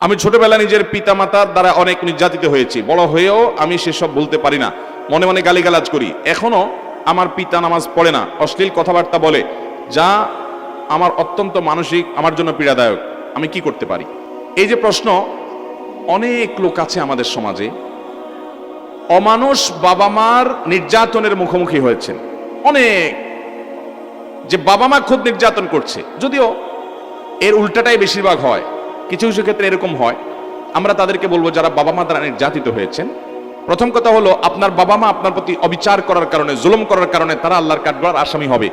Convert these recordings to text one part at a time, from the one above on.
আমি ছোটবেলা নিজের পিতামাতার দ্বারা অনেক নির্যাতিত হয়েছি, বড় হয়েও আমি সেসব বলতে পারি না, মনে মনে গালিগালাজ করি। এখনো আমার পিতা নামাজ পড়ে না, অশ্লীল কথাবার্তা বলে, যা আমার অত্যন্ত মানসিক আমার জন্য পীড়াদায়ক। আমি কি করতে পারি? এই যে প্রশ্ন, অনেক লোক আছে আমাদের সমাজে অমানুষ বাবা মার নির্যাতনের মুখোমুখি হয়েছেন। অনেক, যে বাবা মা খুব নির্যাতন করছে, যদিও এর উল্টাটাই বেশিরভাগ হয়। কিছু কিছু ক্ষেত্রে এরকম হয়। আমরা তাদেরকে বলবো যারা বাবা মা দ্বারা নির্যাতিত হয়েছেন, প্রথম কথা হলো আপনার বাবা মা আপনার প্রতি অবিচার করার কারণে, জুলুম করার কারণে তারা আল্লাহর কাঠগড়ার আসামি হবে।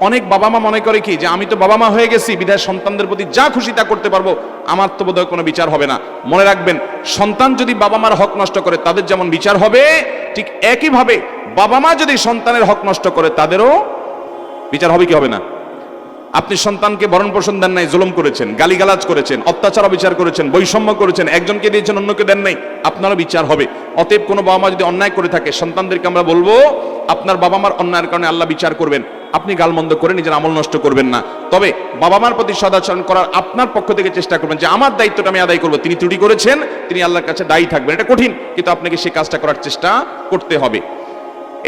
অনেক বাবা মা মনে করে কি যে আমি তো বাবা মা হয়ে গেছি, বিধায় সন্তানদের প্রতি যা খুশি তা করতে পারবো, আমার তো বোধহয় কোনো বিচার হবে না। মনে রাখবেন, সন্তান যদি বাবা মার হক নষ্ট করে তাদের যেমন বিচার হবে, ঠিক একইভাবে বাবা মা যদি সন্তানের হক নষ্ট করে তাদেরও বিচার হবে কি হবে না? আপনি সন্তানকে ভরণ পোষণ দেন নাই, জুলুম করেছেন, গালিগালাজ করেছেন, অত্যাচার অবিচার করেছেন, বৈষম্য করেছেন, একজনকে দিয়েছেন অন্যকে দেন নাই, আপনারও বিচার হবে। অতএব কোনো বাবা মা যদি অন্যায় করে থাকে, সন্তানদেরকে আমরা বলবো আপনার বাবা মার অন্যায়ের কারণে আল্লাহ বিচার করবেন, আপনি গালমন্দ করে নিজের আমল নষ্ট করবেন না। তবে বাবা মার প্রতি সদাচরণ করার আপনার পক্ষ থেকে চেষ্টা করবেন যে আমার দায়িত্বটা আমি আদায় করবো। তিনি ত্রুটি করেছেন, তিনি আল্লাহর কাছে দায়ী থাকবেন। এটা কঠিন, কিন্তু আপনাকে সেই কাজটা করার চেষ্টা করতে হবে।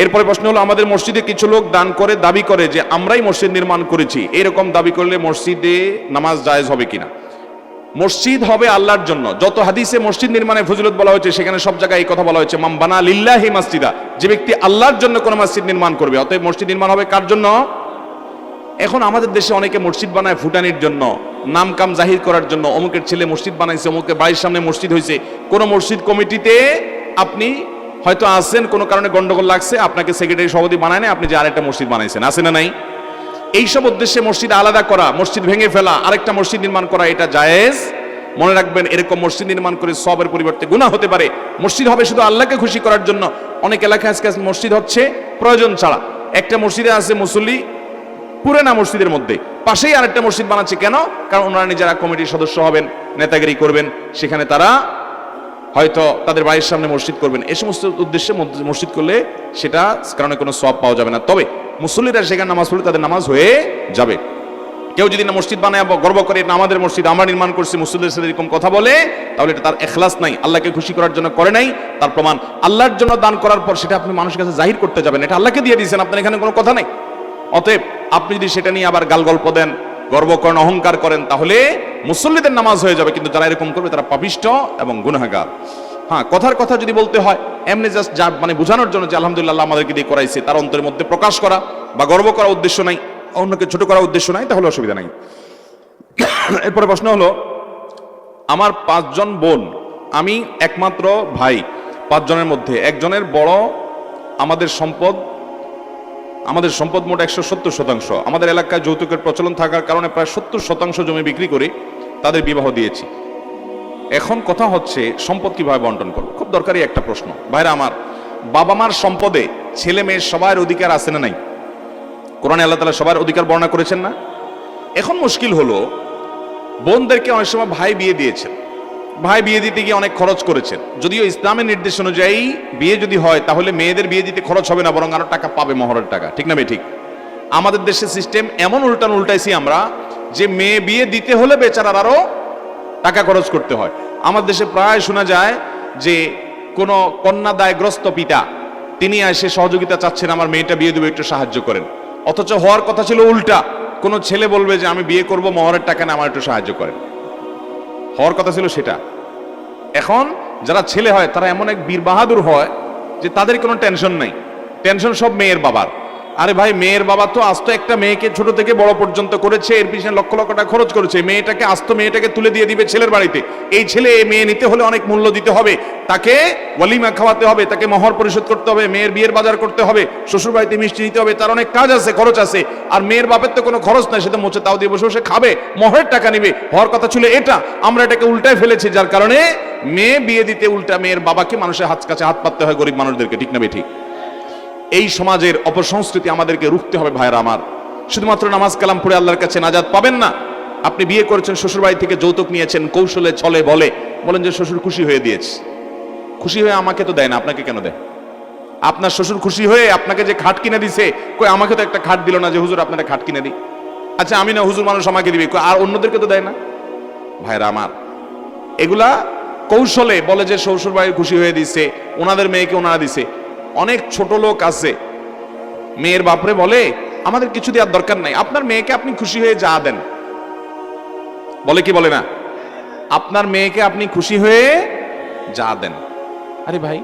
এরপরে প্রশ্ন হলো, আমাদের মসজিদে কিছু লোক দান করে দাবি করে যে আমরাই মসজিদ নির্মাণ করেছি। এরকম দাবি করলে মসজিদে নামাজ জায়েজ হবে কিনা? মসজিদ হবে আল্লাহর জন্য। যত হাদিসে মসজিদ নির্মাণের ফজিলত বলা হয়েছে সেখানে সব জায়গায় এই কথা বলা হয়েছে, মান বানা লিল্লাহি মাসজিদা, যে ব্যক্তি আল্লাহর জন্য কোন মসজিদ নির্মাণ করবে। অতএব মসজিদ নির্মাণ হবে কার জন্য? এখন আমাদের দেশে অনেকে মসজিদ বানায় ফুটানির জন্য, নাম কাম জাহির করার জন্য। অমুকের ছেলে মসজিদ বানাইছে, অমুকের বাড়ির সামনে মসজিদ হয়েছে। কোন মসজিদ কমিটিতে আপনি হয়তো আসেন, কোনো কারণে গন্ডগোল লাগছে, আপনাকে সেক্রেটারি সভাপতি বানায় না, আপনি যে আরেকটা মসজিদ বানাইছেন, আছে না নাই? এইসব উদ্দেশ্যে মসজিদ আলাদা করা, মসজিদ ভেঙে ফেলা, আরেকটা মসজিদ নির্মাণ করা, এটা জায়েজ। মনে রাখবেন, এরকম মসজিদ নির্মাণ করে সবের পরিবর্তে গুনাহ হতে পারে। মসজিদ হবে শুধু আল্লাহকে খুশি করার জন্য। অনেক এলাকায় আজকে মসজিদ হচ্ছে প্রয়োজন ছাড়া। একটা মসজিদে আছে মুসল্লি পুরে না, মসজিদের মধ্যে পাশেই আরেকটা মসজিদ বানাচ্ছে। কেন? কারণ ওনারা নিজেরা কমিটির সদস্য হবেন, নেতাগিরি করবেন, সেখানে তারা হয়তো তাদের বাড়ির সামনে মসজিদ করবেন। এই সমস্ত উদ্দেশ্যে মসজিদ করলে সেটা কারণে কোনো সওয়াব পাওয়া যাবে না। তবে মুসল্লিরা সেখানে নামাজ পড়লে তাদের নামাজ হয়ে যাবে। কেউ যদি না মসজিদ বানায় গর্ব করে না আমাদের মসজিদ আমরা নির্মাণ করছি, মুসল্লিদের সাথে এরকম কথা বলে, তাহলে এটা তার ইখলাস নাই, আল্লাহকে খুশি করার জন্য করে নাই। তার প্রমাণ আল্লাহর জন্য দান করার পর সেটা আপনি মানুষের কাছে জাহির করতে যাবেন, এটা আল্লাহকে দিয়ে দিয়েছেন, আপনার এখানে কোনো কথা নাই। অতএব আপনি যদি সেটা নিয়ে আবার গাল গল্প দেন, গর্ব করেন, অহংকার করেন, তাহলে মুসল্লিদের নামাজ হয়ে যাবে, কিন্তু যারা এরকম করবে তারা পাপিষ্ঠ এবং গুনাহগার। হ্যাঁ, কথার কথা যদি বলতে হয়, এমনি জাস্ট যা মানে বোঝানোর জন্য যে আলহামদুলিল্লাহ আমাদেরকে দিয়ে করাইছে, তার অন্তরের মধ্যে প্রকাশ করা বা গর্ব করার উদ্দেশ্য নাই, অন্যকে ছোট করার উদ্দেশ্য নাই, তাহলে অসুবিধা নাই। এরপরে প্রশ্ন হলো, আমার 5 জন বোন, আমি একমাত্র ভাই। 5 জনের মধ্যে একজনের বড়। আমাদের সম্পদ মোট 170%। আমাদের এলাকায় যৌতুকের প্রচলন থাকার কারণে প্রায় 70% জমি বিক্রি করে তাদের বিবাহ দিয়েছি। এখন কথা হচ্ছে সম্পদ কিভাবে বন্টন করবো? খুব দরকারি একটা প্রশ্ন ভাইরা আমার। বাবা মার সম্পদে ছেলে মেয়ের সবার অধিকার আছে না নাই? কোরআনে আল্লাহ তাআলা সবার অধিকার বর্ণনা করেছেন না? এখন মুশকিল হলো, বোনদেরকে অনেক সময় ভাই বিয়ে দিয়েছেন, ভাই বিয়ে দিতে গিয়ে অনেক খরচ করেছেন। যদিও ইসলামের নির্দেশ অনুযায়ী বিয়ে যদি হয় তাহলে মেয়েদের বিয়ে দিতে খরচ হবে না, বরং আরো টাকা পাবে, মহরের টাকা। ঠিক না ভাই? ঠিক। আমাদের দেশের সিস্টেম এমন উল্টাইছি আমরা, যে মেয়ে বিয়ে দিতে হলে বেচারার আরো টাকা খরচ করতে হয়। আমার দেশে প্রায় শোনা যায় যে কোন কন্যাদায়গ্রস্ত পিতা তিনি এসে সহযোগিতা চাচ্ছেন, আমার মেয়েটা বিয়ে দেবে, একটু সাহায্য করেন। অথচ হওয়ার কথা ছিল উল্টা, কোন ছেলে বলবে যে আমি বিয়ে করব, মহরের টাকা না, আমার একটু সাহায্য করেন। হওয়ার কথা ছিল সেটা। এখন যারা ছেলে হয় তারা এমন এক বীর বাহাদুর হয় যে তাদের কোনো টেনশন নাই, টেনশন সব মেয়ের বাবার। আরে ভাই, মেয়ের বাবা তো আস্ত একটা মেয়েকে ছোট থেকে বড় পর্যন্ত করেছে, এর পিছনে লক্ষ লক্ষ টাকা খরচ করেছে। মেয়েটাকে তুলে দিয়ে দিবে ছেলের বাড়িতে। এই ছেলে মেয়ে নিতে হলে অনেক মূল্য দিতে হবে, তাকে ওয়ালিমা খাওয়াতে হবে, তাকে মহর পরিশোধ করতে হবে, মেয়ের বিয়ের বাজার করতে হবে, শ্বশুর বাড়িতে মিষ্টি নিতে হবে, তার অনেক কাজ আছে, খরচ আছে। আর মেয়ের বাপের তো কোনো খরচ নাই, সে তো মোচে তাও দিয়ে বসে বসে খাবে, মহরের টাকা নিবে। হওয়ার কথা ছিল এটা, আমরা এটাকে উল্টায় ফেলেছি, যার কারণে মেয়ে বিয়ে দিতে উল্টা মেয়ের বাবাকে মানুষের কাছে হাত পাততে হয়, গরিব মানুষদেরকে। ঠিক না বে? ঠিক। এই সমাজের অপসংস্কৃতি আমাদেরকে রুখতে হবে ভাইরা আমার। শুধুমাত্র নামাজ কালাম পড়ে আল্লাহর কাছে নাজাত পাবেন না। আপনি বিয়ে করেছেন, শ্বশুর বাড়ি থেকে যৌতুক নিয়েছেন, কৌশলে ছলে বলেন যে শ্বশুর খুশি হয়ে দিয়েছে। খুশি হয়ে আমাকে তো দেয় না, আপনাকে কেন দেয়? আপনার শ্বশুর খুশি হয়ে আপনাকে যে খাট কিনে দিছে, কই আমাকে তো একটা খাট দিল না যে হুজুর আপনারা খাট কিনে দিই। আচ্ছা আমি না হুজুর, মানুষ আমাকে দিবে, আর অন্যদেরকে তো দেয় না। ভাইরা আমার, এগুলা কৌশলে বলে যে শ্বশুর বাড়ি খুশি হয়ে দিছে, ওনাদের মেয়েকে ওনারা দিছে। অনেক ছোট লোক আছে মেয়ের বাপরে বলে আমাদের কিছু দেওয়ার দরকার নাই, আপনার মেয়েকে আপনি খুশি হয়ে যা দেন। বলে কি বলে না? আপনার মেয়েকে আপনি খুশি হয়ে যা দেন। আরে ভাই,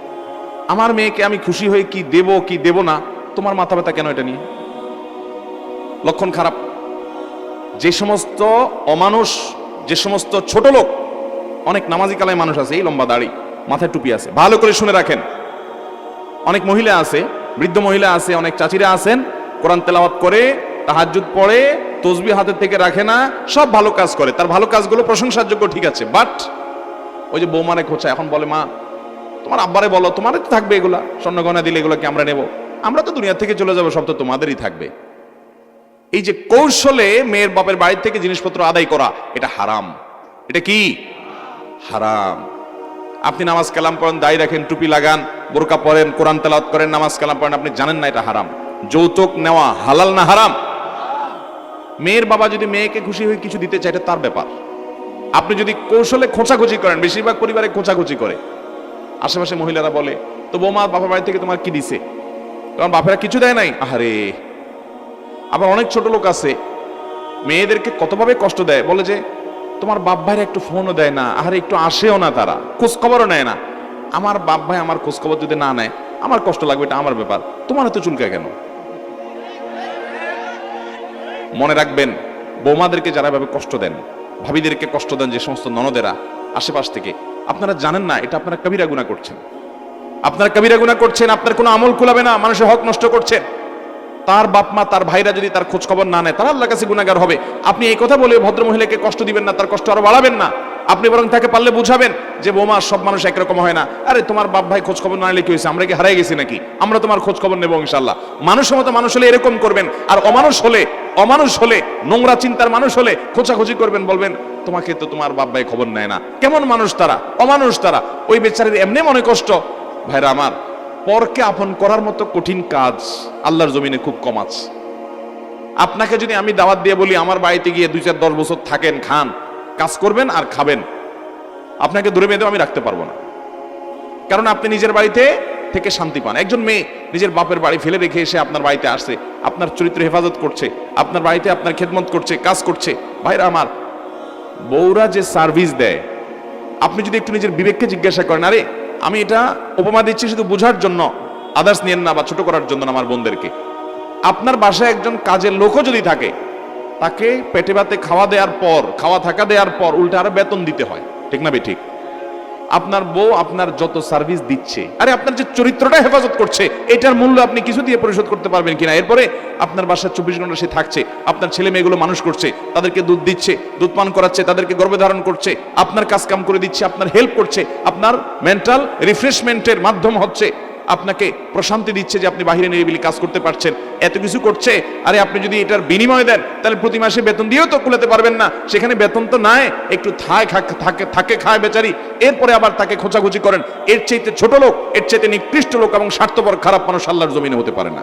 আমার মেয়েকে আমি খুশি হয়ে কি দেব কি দেব না, তোমার মাথা ব্যথা কেন এটা নিয়ে? লক্ষণ খারাপ। যে সমস্ত অমানুষ, যে সমস্ত ছোট লোক, অনেক নামাজি কালায় মানুষ আছে, এই লম্বা দাড়ি, মাথায় টুপি আছে, ভালো করে শুনে রাখেন। অনেক মহিলা আছে, বৃদ্ধ মহিলা আছে, অনেক চাচিরা আছেন, কোরআন তেলাওয়াত করে, তাহাজ্জুদ পড়ে, তসবিহ হাতের থেকে রাখে না, সব ভালো কাজ করে, তার ভালো কাজগুলো প্রশংসার যোগ্য, ঠিক আছে। বাট ওই যে বৌমানে খোঁচা, এখন বলে মা তোমার আব্বারে বলো, তোমারই তো থাকবে এগুলা, স্বর্ণগয়না দিলে এগুলোকে আমরা নেব, আমরা তো দুনিয়া থেকে চলে যাবো, সব তো তোমাদেরই থাকবে। এই যে কৌশলে মেয়ের বাপের বাড়ি থেকে জিনিসপত্র আদায় করা, এটা হারাম। এটা কি? হারাম। আপনি নামাজ কালাম পড়েন, দাড়ি রাখেন, টুপি লাগান, বোরকা পরেন, কোরআন তেলাওয়াত করেন, নামাজ কালাম পড়েন, আপনি জানেন না এটা হারাম। যৌতুক নেওয়া হালাল না হারাম? মেয়ের বাবা যদি মেয়েকে খুশি হয়ে কিছু দিতে চায়, এটা তার ব্যাপার। আপনি যদি কৌশলে খোঁচাখুচি করেন, বেশিরভাগ পরিবারে খোঁচাখুচি করে, আশেপাশে মহিলারা বলে তো বৌমা বাপের বাড়ি থেকে তোমার কি দিছে? তোমার বাপেরা কিছু দেয় নাই? আহারে। আবার অনেক ছোট লোক আছে মেয়েদেরকে কতভাবে কষ্ট দেয়, বলে যে তোমার বাপ ভাইরা একটু ফোনও দেয় না, আহারে একটু আসেও না, তারা খোঁজ খবরও নেয় না। আমার বাপ ভাই আমার খোঁজ খবর যদি না নেয়, আমার কষ্ট লাগবে, এটা আমার ব্যাপার, তোমার এত চুলকায় কেন? মনে রাখবেন, বৌমাদেরকে যারা ভাবে কষ্ট দেন, ভাবিদেরকে কষ্ট দেন, যে সমস্ত ননদেরা আশেপাশ থেকে, আপনারা জানেন না এটা আপনারা কবিরা গুনাহ করছেন। আপনারা কবিরা গুনাহ করছেন, আপনার কোনো আমল কুলাবে না, মানুষের হক নষ্ট করছেন। তার বাপ মা, তার ভাইরা যদি তার খোঁজ খবর না নেয়, তারা আল্লাহর কাছে গুনাহগার হবে। আপনি এই কথা বলে ভদ্র মহিলাকে কষ্ট দিবেন না, তার কষ্ট আরো বাড়াবেন না। আপনি বরং তাকে পারলে বুঝাবেন যে বৌমা, সব মানুষ একরকম হয় না, আরে তোমার বাপ ভাই খোঁজ খবর না নিলে কি হয়েছে, আমরা কি হারিয়ে গেছি নাকি? আমরা তোমার খোঁজ খবর নেবো ইনশাআল্লাহ। মানুষের মতো মানুষ হলে এরকম করবেন, আর অমানুষ হলে নোংরা চিন্তার মানুষ হলে খোঁচাখুচি করবেন, বলবেন তোমাকে তো তোমার বাপ ভাই খবর নেয় না। কেমন মানুষ তারা? অমানুষ তারা। ওই বেচারির এমনি মনে কষ্ট। ভাইরা আমার, পরকে আপন করার মতো কঠিন কাজ আল্লাহর জমিনে খুব কম আছে। আপনাকে যদি আমি দাওয়াত দিয়ে বলি আমার বাড়িতে গিয়ে 2-4-10 বছর থাকেন, খান, কাজ করবেন আর খাবেন, আপনাকে দূরে বেঁধেও আমি রাখতে পারবো না, কারণ আপনি নিজের বাড়িতে থেকে শান্তি পান। একজন মেয়ে নিজের বাপের বাড়ি ফেলে রেখে এসে আপনার বাড়িতে আসছে, আপনার চরিত্র হেফাজত করছে, আপনার বাড়িতে আপনার খেদমত করছে, কাজ করছে। ভাইরা আমার, বউরা যে সার্ভিস দেয়, আপনি যদি একটু নিজের বিবেককে জিজ্ঞাসা করেন, আরে আমি এটা উপমা দিচ্ছি শুধু বোঝার জন্য, আদার্স নিয়েন না বা ছোট করার জন্য না আমার বোনদেরকে। আপনার বাসায় একজন কাজের লোকও যদি থাকে, তাকে পেটে ভাতে খাওয়া দেওয়ার পর, খাওয়া থাকা দেওয়ার পর উল্টে আরো বেতন দিতে হয়, ঠিক না ঠিক? আপনার বউ আপনার যত সার্ভিস দিচ্ছে, আরে আপনার যে চরিত্রটা হেফাজত করছে, এটার মূল্য আপনি কিছু দিয়ে পরিশোধ করতে পারবেন কিনা? এরপরে আপনার বাসায় 24 ঘন্টা সে থাকছে, আপনার ছেলে মেয়েগুলো মানুষ করছে, তাদেরকে দুধ দিচ্ছে, দুধ পান করাচ্ছে, তাদেরকে গর্ভে ধারণ করছে, আপনার কাজ কাম করে দিচ্ছে, আপনার হেল্প করছে, আপনার মেন্টাল রিফ্রেশমেন্টের মাধ্যম হচ্ছে, আপনাকে প্রশান্তি দিচ্ছে যে আপনি বাহিরে নিরিবিলি কাজ করতে পারছেন, এত কিছু করছে। আরে আপনি যদি এটার বিনিময় দেন, তাহলে প্রতি মাসে বেতন দিয়েও তো কুলাতে পারবেন না। সেখানে বেতন তো নাই, একটু থাকে খায় বেচারি, এরপরে আবার তাকে খোঁচাখুচি করেন। এর চাইতে ছোট লোক, এর চাইতে নিকৃষ্ট লোক এবং স্বার্থপর খারাপ মানুষ আল্লাহর জমিনে হতে পারে না।